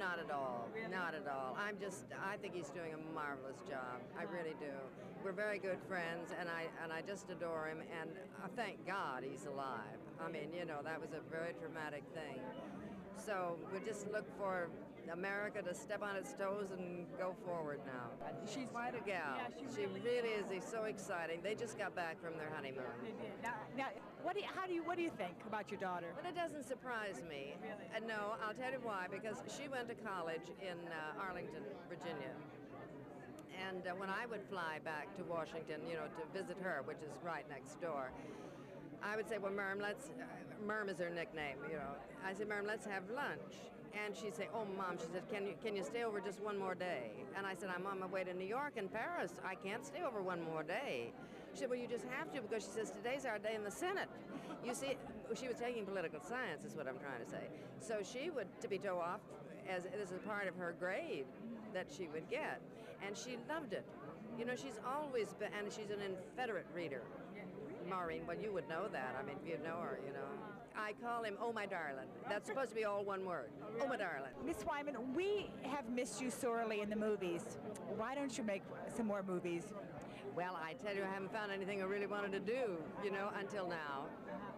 not at all. Really? Not at all. I think he's doing a marvelous job. I really do. We're very good friends, and I just adore him, and thank God he's alive. I mean, you know, that was a very traumatic thing. So we just look for America to step on its toes and go forward now. She's quite a gal. Yeah, she really is. He's so exciting. They just got back from their honeymoon. They did. Now, what do you think about your daughter? Well, it doesn't surprise me. Really? No, I'll tell you why. Because she went to college in Arlington, Virginia. And when I would fly back to Washington, you know, to visit her, which is right next door, I would say, well, Merm is her nickname, you know. I said, Merm, let's have lunch. And she'd say, oh, Mom, she said, can you stay over just one more day? And I said, I'm on my way to New York and Paris. I can't stay over one more day. She said, well, you just have to, because she says, today's our day in the Senate. You see, she was taking political science, is what I'm trying to say. So she would, to be told off, as this is part of her grade that she would get. And she loved it. You know, she's always been, and she's an inveterate reader. Maureen, well, you would know that. I mean, if you know her, you know. I call him, oh, my darling. That's supposed to be all one word. Oh, my darling. Miss Wyman, we have missed you sorely in the movies. Why don't you make some more movies? Well, I tell you, I haven't found anything I really wanted to do, you know, until now.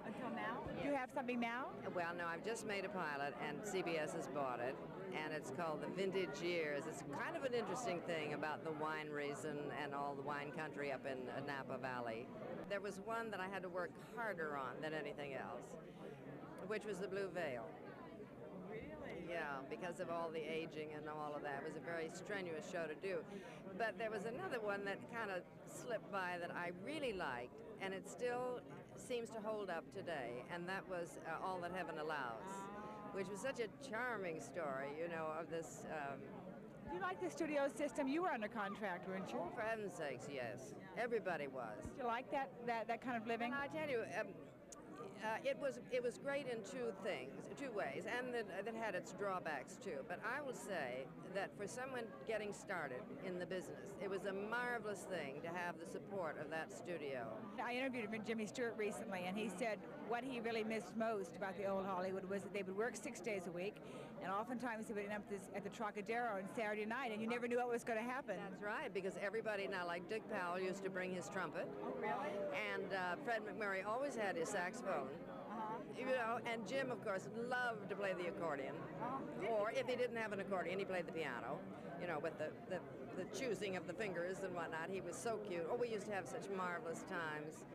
Until now? Do you have something now? Well, no, I've just made a pilot, and CBS has bought it, and it's called The Vintage Years. It's kind of an interesting thing about the wineries and all the wine country up in Napa Valley. There was one that I had to work harder on than anything else, which was The Blue Veil. Really? Yeah, because of all the aging and all of that. It was a very strenuous show to do. But there was another one that kind of slipped by that I really liked, and it still seems to hold up today, and that was All That Heaven Allows, which was such a charming story, you know, of this... You like the studio system? You were under contract, weren't you? Oh, for heaven's sakes, yes. Everybody was. Did you like that kind of living? And I tell you, it was great in two ways, and that had its drawbacks too. But I will say that for someone getting started in the business, it was a marvelous thing to have the support of that studio. I interviewed Jimmy Stewart recently, and he said what he really missed most about the old Hollywood was that they would work 6 days a week, and oftentimes they would end up at the Trocadero on Saturday night, and you never knew what was going to happen. That's right, because everybody now, like Dick Powell used to bring his trumpet. Oh, really? And Fred McMurray always had his saxophone. You know, and Jim, of course, loved to play the accordion. Or if he didn't have an accordion, he played the piano, you know, with the choosing of the fingers and whatnot. He was so cute. Oh, we used to have such marvelous times.